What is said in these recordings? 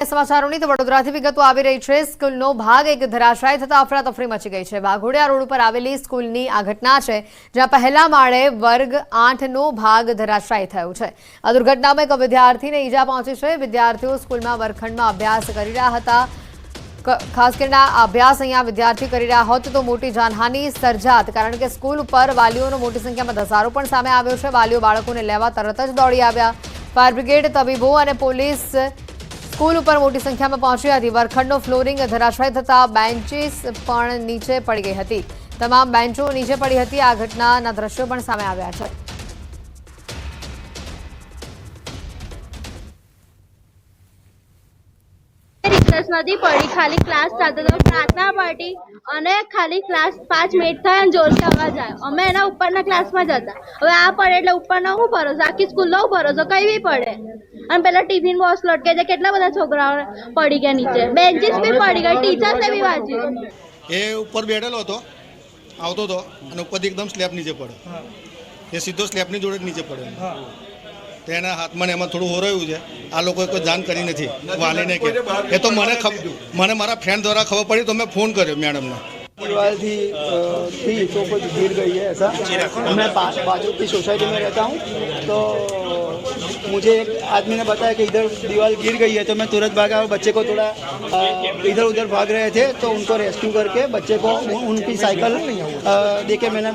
સમાચારોની તો વડોદરાથી વિગતો આવી રહી છે। સ્કૂલનો ભાગ એક ધરાશાયી થતા અફરાતફરી મચી ગઈ છે। વાઘોડિયા રોડ ઉપર આવેલી સ્કૂલની આ ઘટના છે, જ્યાં પહેલા માળે વર્ગ 8નો ભાગ ધરાશાયી થયો છે। આ દુર્ઘટનામાં એક વિદ્યાર્થીને ઈજા પહોંચી છે। વિદ્યાર્થીઓ સ્કૂલમાં વર્ગખંડમાં અભ્યાસ કરી રહ્યા હતા। ખાસ કરીને આ અભ્યાસ અહીંયા વિદ્યાર્થી કરી રહ્યા હોત તો મોટી જાનહાનિ સર્જાત, કારણ કે સ્કૂલ ઉપર વાલીઓનો મોટી સંખ્યામાં ધસારો પણ સામે આવ્યો છે। વાલીઓ બાળકોને લેવા તરત જ દોડી આવ્યા। ફાયર બ્રિગેડ, તબીબો અને પોલીસ સ્કૂલ ઉપર મોટી સંખ્યામાં પહોંચી હતી। વર્ગખંડનો ફ્લોરિંગ ધરાશાયી થતા બેન્ચીસ પણ નીચે પડી ગઈ હતી। તમામ બેન્ચો નીચે પડી હતી। આ ઘટનાના દ્રશ્યો પણ સામે આવ્યા છે। रिसेस नहीं पड़ी, खाली क्लास चालतो तो प्रार्थना पार्टी અને ખાલી ક્લાસ 5 મિનિટ થાય અને જોરથી અવાજ આવ્યો। અમે એના ઉપરના ક્લાસમાં જ હતા। હવે આ પડે એટલે ઉપરનો શું ભરોસો, આખી સ્કૂલનો ભરોસો કઈ બી પડે। અને પેલા ટિફિન બોક્સ લટકે છે, કેટલા બધા છોકરાઓ પડી ગયા નીચે, બેન્ચીસ બી પડી ગઈ, ટીચર્સને બી વાંચ્યું। એ ઉપર બેઠેલો હતો, આવતો હતો અને ઉપરથી એકદમ સ્લેબ નીચે પડ્યો। એ સીધો સ્લેબની જોડે જ નીચે પડ્યો। તેના હાથમાં એમાં થોડું હોરાયું છે। આ લોકોએ કોઈ જાણ કરી નથી વાલીને કે એ તો મને મારા ફ્રેન્ડ દ્વારા ખબર પડી તો મેં ફોन કર્યો मैडम ने। दीवार थी तो कुछ गिर गई है ऐसा। मैं बाजू की सोसाइटी में रहता हूँ, तो मुझे एक आदमी ने बताया कि इधर दीवार गिर गई है, तो मैं तुरंत भागा और बच्चे को थोड़ा इधर उधर भाग रहे थे तो उनको रेस्क्यू करके बच्चे को उनकी साइकिल देके मैंने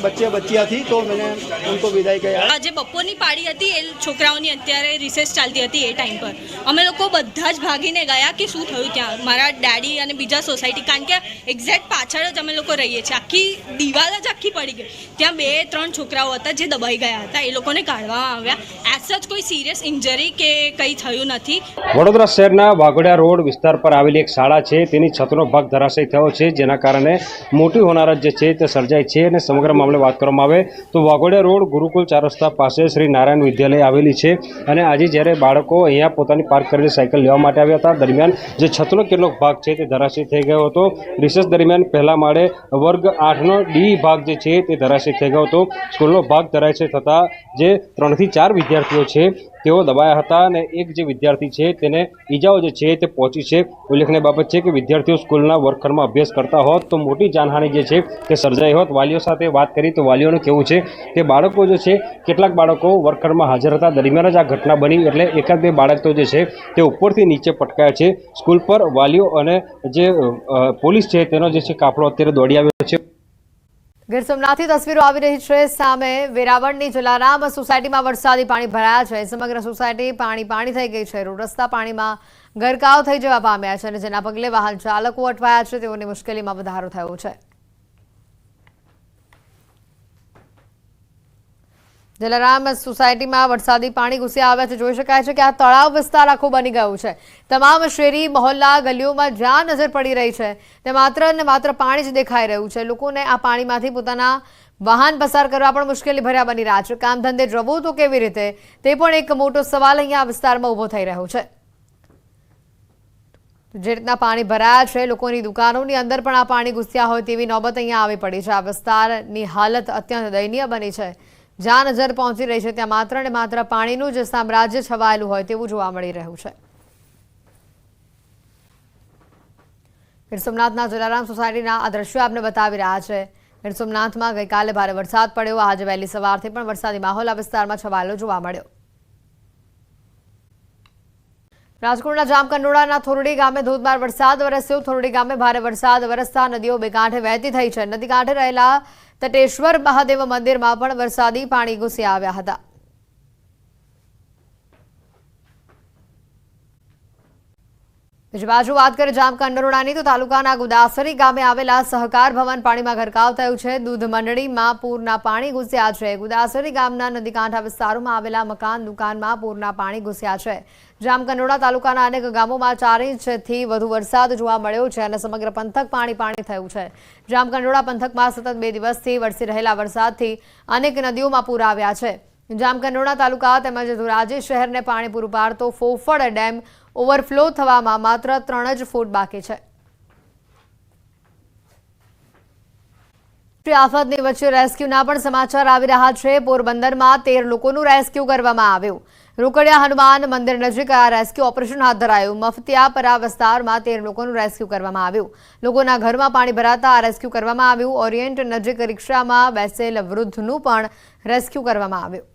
बच्चियाँ थी तो मैंने उनको विदाई किया। આજે બપોરની પાળી હતી, એ છોકરાઓની અત્યારે રિસેસ ચાલતી હતી। એ ટાઈમ પર અમે લોકો બધા જ ભાગીને ગયા કે શું થયું ત્યાં। મારા ડેડી અને બીજા સોસાયટી, કારણ કે એક્ઝેક્ટ પાછળ જ અમે લોકો રહીએ છીએ। આખી દિવાલ જ આખી પડી ગઈ। ત્યાં 2-3 છોકરાઓ હતા જે દબાઈ ગયા હતા, એ લોકોને કાઢવામાં આવ્યા। એઝ સચ કોઈ સિરિયસ ઇન્જરી કે કંઈ થયું નથી। વડોદરા શહેરના વાઘોડિયા રોડ વિસ્તાર પર આવેલી એક શાળા છે, તેની છતનો ભાગ ધરાશાયી થયો છે, જેના કારણે મોટી હોનારત જે છે તે સર્જાઈ છે। અને સમગ્ર મામલે વાત કરવામાં આવે તો વાઘોડિયા રોડ ગુરુકુલ 4 રસ્તા પાસે શ્રી નારાયણ વિદ્યાલય આવેલી છે। અને આજે જ્યારે બાળકો અહીંયા પોતાની પાર્ક કરેલી સાયકલ લેવા માટે આવ્યા હતા, દરમિયાન જે છતનો કેટલોક ભાગ છે તે ધરાશાયી થઈ ગયો હતો। રિસેસ દરમિયાન પહેલા માળે વર્ગ 8નો ડી ભાગ જે છે તે ધરાશાયી થઈ ગયો હતો। સ્કૂલનો ભાગ ધરાશાયી થતાં જે 3 થી 4 વિદ્યાર્થીઓ છે તેઓ દબાયા હતા અને એક જે વિદ્યાર્થી છે તેને ઈજાઓ જે છે તે પહોંચી છે। ઉલ્લેખનીય બાબત છે કે વિદ્યાર્થીઓ સ્કૂલના વર્ગખંડમાં અભ્યાસ કરતા હોત તો મોટી જાનહાનિ જે છે તે સર્જાઈ હોત। વાલીઓ સાથે વાત કરી તો વાલીઓનું કહેવું છે કે બાળકો જે છે, કેટલાક બાળકો વર્ગખંડમાં હાજર હતા, દરમિયાન જ આ ઘટના બની, એટલે એકાદ બે બાળકો જે છે તે ઉપરથી નીચે પટકાયા છે। સ્કૂલ પર વાલીઓ અને જે પોલીસ છે તેનો જે છે કાફલો અત્યારે દોડી આવ્યો છે। ગીર સોમનાથથી તસવીરો આવી રહી છે સામે। વેરાવળની જલારામ સોસાયટીમાં વરસાદી પાણી ભરાયા છે। સમગ્ર સોસાયટી પાણી થઈ ગઈ છે। રોડ રસ્તા પાણીમાં ગરકાવ થઈ જવા પામ્યા છે અને જેના પગલે વાહન ચાલકો અટવાયા છે। તેઓની મુશ્કેલીમાં વધારો થયો છે। જલારામ સોસાયટીમાં વરસાદી પાણી ઘૂસી આવ્યા છે। જોઈ શકાય છે કે આ તળાવ વિસ્તાર આખો બની ગયો છે। તમામ શેરી, મહોલ્લા, ગલીઓમાં જ્યાં નજર પડી રહી છે તે માત્ર ને માત્ર પાણી જ દેખાઈ રહ્યું છે। લોકોને આ પાણીમાંથી પોતાના વાહન પસાર કરવા પણ મુશ્કેલી ભર્યા બની રહ્યા છે। કામ ધંધે જવું તો કેવી રીતે, તે પણ એક મોટો સવાલ અહીંયા આ વિસ્તારમાં ઊભો થઈ રહ્યો છે। જે રીતના પાણી ભરાયા છે, લોકોની દુકાનોની અંદર પણ આ પાણી ઘૂસ્યા હોય તેવી નોબત અહીંયા આવી પડી છે। આ વિસ્તારની હાલત અત્યંત દયનીય બની છે। જ્યાં નજર પહોંચી રહી છે ત્યાં માત્ર ને માત્ર પાણીનું જ સામ્રાજ્ય છવાયેલું હોય તેવું જોવા મળી રહ્યું છે। ગીર સોમનાથના જલારામ સોસાયટીના આ દ્રશ્યો આપને બતાવી રહ્યા છે। ગીર સોમનાથમાં ગઈકાલે ભારે વરસાદ પડ્યો। આજે વહેલી સવારથી પણ વરસાદી માહોલ આ વિસ્તારમાં છવાયેલો જોવા મળ્યો। રાજકોટના જામકંડોળાના થોરડી ગામે ધોધમાર વરસાદ વરસ્યો। થોરડી ગામે ભારે વરસાદ વરસતા નદીઓ બે કાંઠે વહેતી થઈ છે। નદી કાંઠે રહેલા તટેશ્વર મહાદેવ મંદિરમાં પણ વરસાદી પાણી ઘૂસી આવ્યા હતા। બીજી બાજુ વાત કરીએ જામકંડોરણાની તો તાલુકાના ગુદાસરી ગામે આવેલા સહકાર ભવન પાણીમાં ગરકાવ થયું છે। દૂધ મંડળીમાં પૂરના પાણી ઘૂસ્યા છે। ગુદાસરી ગામના નદી કાંઠા વિસ્તારોમાં આવેલા મકાન, દુકાનમાં પૂરના પાણી ઘૂસ્યા છે। જામકંડોરણા તાલુકાના અનેક ગામોમાં 4 ઇંચથી વધુ વરસાદ જોવા મળ્યો છે અને સમગ્ર પંથક પાણી થયું છે। જામકંડોરણા પંથકમાં સતત 2 દિવસથી વરસી રહેલા વરસાદથી અનેક નદીઓમાં પૂર આવ્યા છે। જામકંડોરણા તાલુકા તેમજ ધોરાજી શહેરને પાણી પૂરું પાડતો ફોફળ ડેમ ઓવરફ્લો થવામાં માત્ર 3 જ ફૂટ બાકી છે। આફતની વચ્ચે રેસ્ક્યુના પણ સમાચાર આવી રહ્યા છે। પોરબંદરમાં 13 લોકોનું રેસ્ક્યુ કરવામાં આવ્યું। રોકડિયા હનુમાન મંદિર નજીક આ રેસ્ક્યુ ઓપરેશન હાથ ધરાયું. મફતિયાપરા વિસ્તારમાં 13 લોકોનું રેસ્ક્યુ કરવામાં આવ્યું. લોકોના ઘરમાં પાણી ભરાતા આ રેસ્ક્યુ કરવામાં આવ્યું. ઓરિયન્ટ નજીક રિક્ષામાં બેસેલ વૃદ્ધનું પણ રેસ્ક્યુ કરવામાં આવ્યું.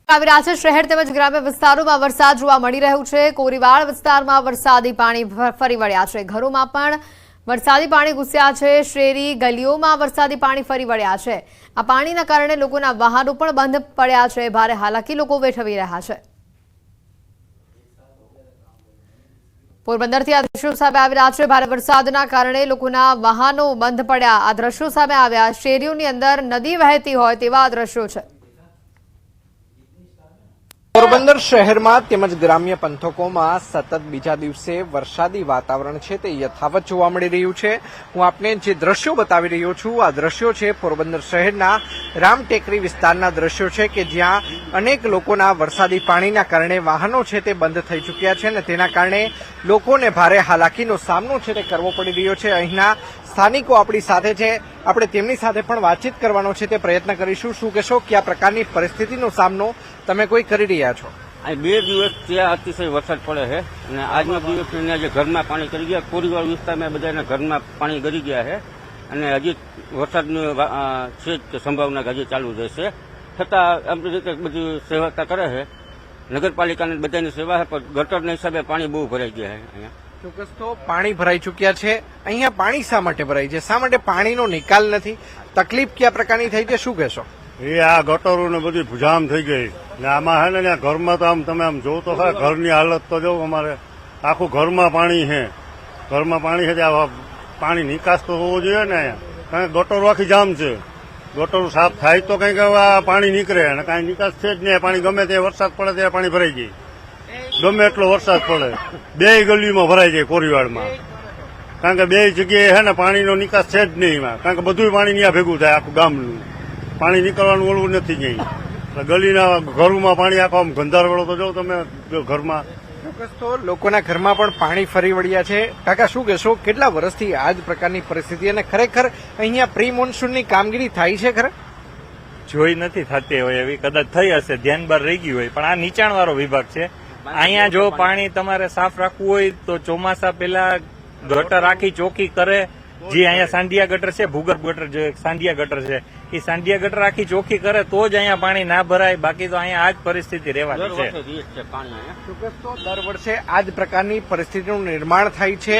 આવી રહ્યા છે શહેર તેમજ ગ્રામ્ય વિસ્તારોમાં વરસાદ જોવા મળી રહ્યું છે. કોરીવાડ વિસ્તારમાં વરસાદી પાણી ફરી વળ્યા છે. ઘરોમાં પણ વરસાદી પાણી ઘૂસ્યા છે. શેરી ગલીઓમાં વરસાદી પાણી ફરી વળ્યા છે. આ પાણીના કારણે લોકોના વાહનો પણ બંધ પડ્યા છે. ભારે હાલાકી લોકો વેઠવી રહ્યા છે. પોરબંદરથી આ દ્રશ્યો સામે આવી રહ્યા છે. ભારે વરસાદના કારણે લોકોના વાહનો બંધ પડ્યા. આ દ્રશ્યો સામે આવ્યા. શેરીઓની અંદર નદી વહેતી હોય તેવા આ દ્રશ્યો છે. પોરબંદર શહેરમાં તેમજ ગ્રામ્ય પંથકોમાં સતત બીજા દિવસે વરસાદી વાતાવરણ છે તે યથાવત જોવા મળી રહ્યું છે. હું આપને જે દ્રશ્યો બતાવી રહ્યો છું આ દ્રશ્યો છે પોરબંદર શહેરના રામટેકરી વિસ્તારના દ્રશ્યો છે કે જ્યાં અનેક લોકોના વરસાદી પાણીના કારણે વાહનો છે તે બંધ થઈ ચૂક્યા છે અને તેના કારણે લોકોને ભારે હાલાકીનો સામનો છે તે કરવો પડી રહ્યો છે. અહીંના સ્થાનિકો આપણી સાથે છે, આપણે તેમની સાથે પણ વાતચીત કરવાનો છે તે પ્રયત્ન કરીશું. શું કહેશો કે આ પ્રકારની પરિસ્થિતિનો સામનો તમે કોઈ કરી રહ્યા છો? અહીં 2 દિવસ ત્યાં અતિશય વરસાદ પડે છે અને આજના દિવસ જે ઘરમાં પાણી કરી ગયા, કોરીવાડ વિસ્તારમાં બધાના ઘરમાં પાણી ગરી ગયા છે અને હજી વરસાદની છે જ સંભાવના હજી ચાલુ રહેશે. છતાં આપણી રીતે બધી સેવા કરે છે. નગરપાલિકાની બધાની સેવા છે પણ ગટરના હિસાબે પાણી બહુ ભરાઈ ગયા છે. અહીંયા ચોક્કસ તો પાણી ભરાઈ ચૂક્યા છે. અહીંયા પાણી શા માટે ભરાય છે? શા માટે પાણીનો નિકાલ નથી? તકલીફ કયા પ્રકારની થઈ છે? શું કહેશો? એ આ ગટરો ને બધી જામ થઈ ગઈ ને આમાં છે ને ઘરમાં તો આમ તમે આમ જો તો ખરા ઘરની હાલત તો જો અમારે આખું ઘરમાં પાણી છે. ઘરમાં પાણી છે ત્યાં પાણી નિકાસ તો હોવો જોઈએ ને અહીંયા, કારણ કે ગટરો આખી જામ છે. ગટરો સાફ થાય તો કંઈક પાણી નીકળે અને કાંઈ નિકાસ છે જ નહીં. પાણી ગમે ત્યાં વરસાદ પડે ત્યાં પાણી ભરાઈ જાય. ગમે એટલો વરસાદ પડે 2 ગલીમાં ભરાઈ જાય કોરીવાડમાં, કારણ કે 2 જગ્યાએ છે ને પાણીનો નિકાસ છે જ નહીં એમાં, કારણ કે બધું પાણી ત્યાં ભેગું થાય. આખું ગામનું પાણી નીકળવાનું ઓળવું નથી જાય. ગલીના ઘરોમાં પાણી આખો આમ ગંધારવાળો તો જો તમે ઘરમાં. ચોક્કસ તો લોકોના ઘરમાં પણ પાણી ફરી વળ્યા છે. કાકા શું કહેશો, કેટલા વર્ષથી આ જ પ્રકારની પરિસ્થિતિ અને ખરેખર અહીંયા પ્રી મોન્સૂનની કામગીરી થાય છે? ખરે જોઈ નથી થતી હોય એવી, કદાચ થઈ હશે, ધ્યાન બહાર રહી ગયું હોય. પણ આ નીચાણવાળો વિભાગ છે. અહીંયા જો પાણી તમારે સાફ રાખવું હોય તો ચોમાસા પહેલા ગટર આખી ચોખ્ખી કરે. જે અહીંયા સાંડિયા ગટર છે, ભૂગર્ભ ગટર જે સાંડિયા ગટર છે, એ સાંડિયા ગટર આખી ચોખ્ખી કરે તો જ અહીંયા પાણી ના ભરાય. બાકી તો અહીંયા આ જ પરિસ્થિતિ રહેવાની છે. ચોક્કસ તો દર વર્ષે આ જ પ્રકારની પરિસ્થિતિનું નિર્માણ થાય છે.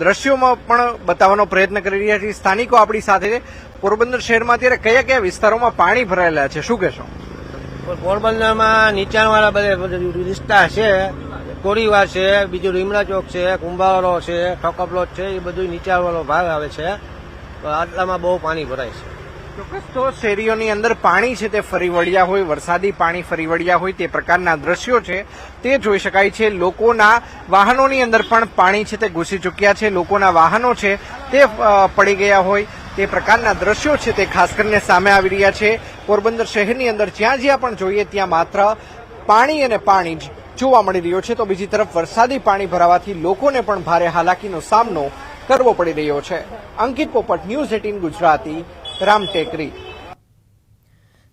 દ્રશ્યોમાં પણ બતાવવાનો પ્રયત્ન કરી રહ્યા છીએ. સ્થાનિકો આપણી સાથે પોરબંદર શહેરમાં અત્યારે કયા કયા વિસ્તારોમાં પાણી ભરાયેલા છે, શું કહેશો? પોરબંદરમાં નીચાણવાળા બધા વિસ્તાર છે. કોરીવાડ છે, બીજું રીમડા ચોક છે, કુંભાવાળો છે, ઠોકપલોટ છે, એ બધું નીચાણવાળો ભાગ આવે છે. તો આટલામાં બહુ પાણી ભરાય છે. ચોક્કસ તો શેરીઓની અંદર પાણી છે તે ફરી વળ્યા હોય, વરસાદી પાણી ફરી વળ્યા હોય તે પ્રકારના દ્રશ્યો છે તે જોઈ શકાય છે. લોકોના વાહનોની અંદર પણ પાણી છે તે ઘૂસી ચૂક્યા છે. લોકોના વાહનો છે તે પડી ગયા હોય તે પ્રકારના દ્રશ્યો છે તે ખાસ કરીને સામે આવી રહ્યા છે. પોરબંદર શહેરની અંદર જ્યાં જ્યાં પણ જોઈએ ત્યાં માત્ર પાણી અને પાણી જ જોવા મળી રહ્યો છે. તો બીજી તરફ વરસાદી પાણી ભરાવાથી લોકોને પણ ભારે હાલાકીનો સામનો કરવો પડી રહ્યો છે. અંકિત પોપટ, ન્યૂઝ 18 ગુજરાતી, રામટેકરી.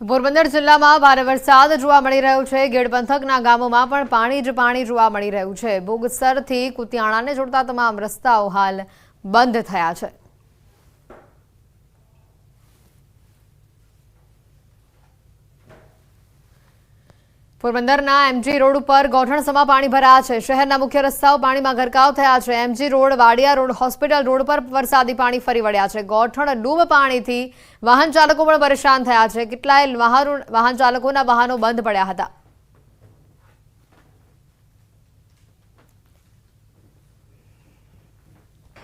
પોરબંદર જિલ્લામાં ભારે વરસાદ જોવા મળી રહ્યો છે. ગેડ પંથકના ગામોમાં પણ પાણી જ પાણી જોવા મળી રહ્યું છે. બોગસરથી કુતિયાણાને જોડતા તમામ રસ્તાઓ હાલ બંધ થયા છે. પોરબંદરના એમજી રોડ ઉપર ગોઠણસમાં પાણી ભરાયા છે. શહેરના મુખ્ય રસ્તાઓ પાણીમાં ગરકાવ થયા છે. MG road, Wadia road, hospital road પર વરસાદી પાણી ફરી વળ્યા છે. ગોઠણ ડૂબ પાણીથી વાહન ચાલકો પણ પરેશાન થયા છે. કેટલાય વાહન ચાલકોના વાહનો બંધ પડ્યા હતા.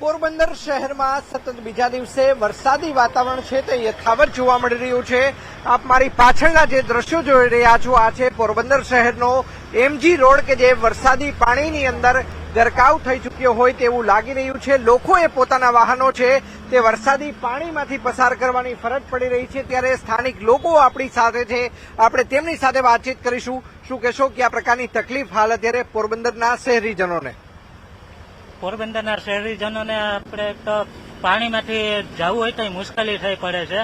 પોરબંદર શહેરમાં સતત બીજા દિવસે વરસાદી વાતાવરણ છે તે યથાવત જોવા મળી રહ્યું છે. આપ મારી પાછળના જે દ્રશ્યો જોઈ રહ્યા છો આ છે પોરબંદર શહેરનો એમજી રોડ કે જે વરસાદી પાણીની અંદર ગરકાવ થઈ ચૂક્યો હોય તેવું લાગી રહ્યું છે. લોકોએ પોતાના વાહનો છે તે વરસાદી પાણીમાંથી પસાર કરવાની ફરજ પડી રહી છે. ત્યારે સ્થાનિક લોકો આપણી સાથે છે, આપણે તેમની સાથે વાતચીત કરીશું. શું કહેશો કે આ પ્રકારની તકલીફ હાલ અત્યારે પોરબંદરના શહેરીજનોને? પોરબંદરના શહેરીજનોને આપણે તો પાણીમાંથી જવું હોય તો મુશ્કેલી થઈ પડે છે.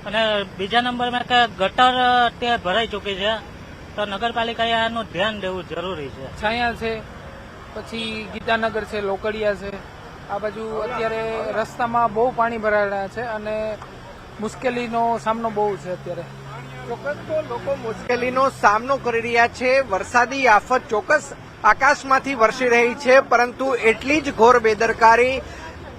અને બીજા નંબરમાં કે ગટર તે ભરાઈ ચૂકી છે, તો નગરપાલિકાએ આનું ધ્યાન દેવું જરૂરી છે. છાયા છે, પછી ગીતાનગર છે, લોકડિયા છે, આ બાજુ અત્યારે રસ્તામાં બહુ પાણી ભરાયેલા છે અને મુશ્કેલીનો સામનો બહુ છે અત્યારે. ચોક્કસ તો લોકો મુશ્કેલીનો સામનો કરી રહ્યા છે. વરસાદી આફત ચોક્કસ આકાશમાંથી વરસી રહી છે, પરંતુ એટલી જ ઘોર બેદરકારી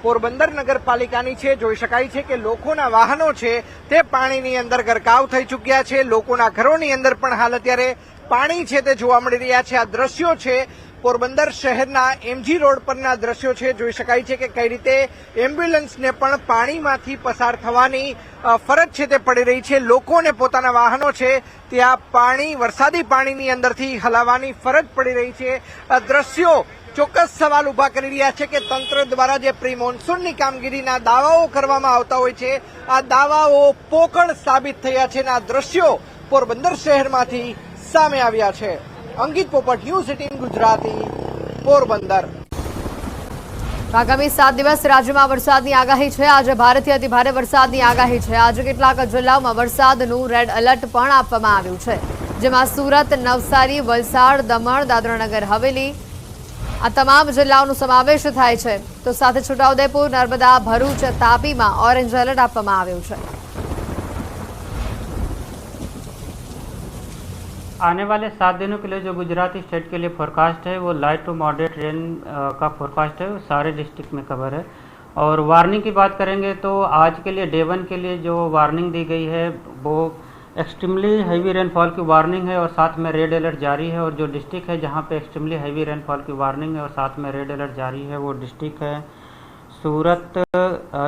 પોરબંદર નગરપાલિકાની છે. જોઈ શકાય છે કે લોકોના વાહનો છે તે પાણીની અંદર ગરકાવ થઈ ચૂક્યા છે. લોકોના ઘરોની અંદર પણ હાલ અત્યારે પાણી છે તે જોવા મળી રહ્યા છે. આ દ્રશ્યો છે પોરબંદર શહેરના એમજી રોડ પરના દ્રશ્યો છે. જોઈ શકાય છે કે કઈ રીતે એમ્બ્યુલન્સને પણ પાણીમાંથી પસાર થવાની ફરજ છે તે પડી રહી છે. લોકોને પોતાના વાહનો છે ત્યાં પાણી વરસાદી પાણીની અંદરથી હલાવવાની ફરજ પડી રહી છે. આ દ્રશ્યો ચોક્કસ સવાલ ઉભા કરી રહ્યા છે કે તંત્ર દ્વારા જે પ્રી મોન્સૂનની કામગીરીના દાવાઓ કરવામાં આવતા હોય છે, આ દાવાઓ પોકળ સાબિત થયા છે અને આ દ્રશ્યો પોરબંદર શહેરમાંથી સામે આવ્યા છે. અંકિત પોપટ, ન્યૂઝ 18 ગુજરાતી, પોરબંદર. આગામી 7 દિવસ રાજ્યમાં વરસાદની આગાહી છે. આજે ભારેથી અતિભારે વરસાદની આગાહી છે. આજે કેટલાક જિલ્લાઓમાં વરસાદનું રેડ એલર્ટ પણ આપવામાં આવ્યું છે, જેમાં સુરત, નવસારી, વલસાડ, દમણ, દાદરાનગર હવેલી આ તમામ જિલ્લાઓનો સમાવેશ થાય છે. તો સાથે છોટાઉદેપુર, નર્મદા, ભરૂચ, તાપીમાં ઓરેન્જ એલર્ટ આપવામાં આવ્યું છે. आने वाले 7 दिनों के लिए जो गुजराती स्टेट के लिए फोरकास्ट है वो लाइट टू मॉडरेट रेन का फोरकास्ट है, वो सारे डिस्ट्रिक्ट में कवर है. और वार्निंग की बात करेंगे तो आज के लिए डे 1 के लिए जो वार्निंग दी गई है वो एक्सट्रीमली हैवी रेनफॉल की वार्निंग है और साथ में रेड अलर्ट जारी है. और जो डिस्ट्रिक्ट है जहाँ पे एक्सट्रीमली हैवी रेनफॉल की वार्निंग है और साथ में रेड अलर्ट जारी है वो डिस्ट्रिक्ट है सूरत,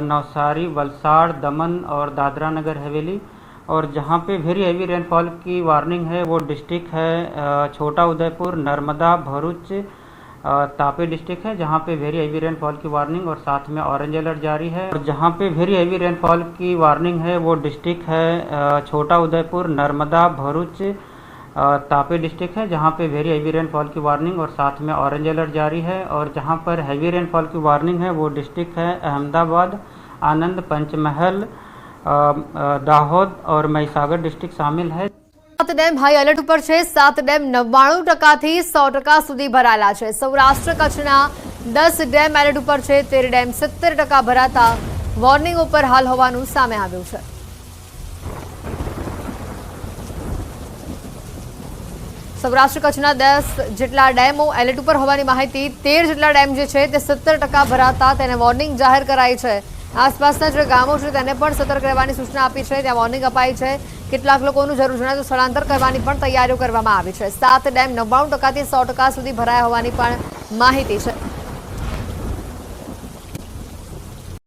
नवसारी, वलसाड़, दमन और दादरा नगर हवेली. और जहाँ पे वेरी हैवी रेनफॉल की वार्निंग है वो डिस्ट्रिक्ट है छोटा उदयपुर, नर्मदा, भरूच, तापी डिस्ट्रिक्ट है जहाँ पे वेरी हैवी रेनफॉल की वार्निंग और साथ में ऑरेंज अलर्ट जारी है. और जहाँ पे वेरी हैवी रेनफॉल की वार्निंग है वो डिस्ट्रिक्ट है छोटा उदयपुर, नर्मदा, भरूच, तापी डिस्ट्रिक्ट है जहाँ पे वेरी हैवी रेनफॉल की वार्निंग और साथ में ऑरेंज अलर्ट जारी है. और जहाँ पर हैवी रेनफॉल की वार्निंग है वो डिस्ट्रिक्ट है अहमदाबाद, आनंद, पंचमहल, दाहोद और महिसागर डिस्ट्रिक्ट शामिल है. 7 ડેમ હાઈ એલર્ટ ઉપર છે. 7 ડેમ 99% થી 100% સુધી ભરાયેલા છે. સૌરાષ્ટ્ર કચ્છના 10 ડેમ એલર્ટ ઉપર છે. 13 ડેમ 70% ભરાતા વોર્નિંગ ઉપર હાલ હોવાનું સામે આવ્યું છે. સૌરાષ્ટ્ર કચ્છના 10 જેટલા ડેમો એલર્ટ ઉપર હોવાની માહિતી. 13 જેટલા ડેમ જે છે તે 70% ભરાતા તેને વોર્નિંગ જાહેર કરાઈ છે. આસપાસના જે ગામો છે તેને પણ સતર્ક રહેવાની સૂચના આપી છે. ત્યાં વોર્નિંગ અપાઈ છે. કેટલાક લોકોનું જરૂર જણાય તો સ્થળાંતર કરવાની પણ તૈયારીઓ કરવામાં આવી છે. 7 ડેમ 99% થી 100% સુધી ભરાયા હોવાની પણ માહિતી છે.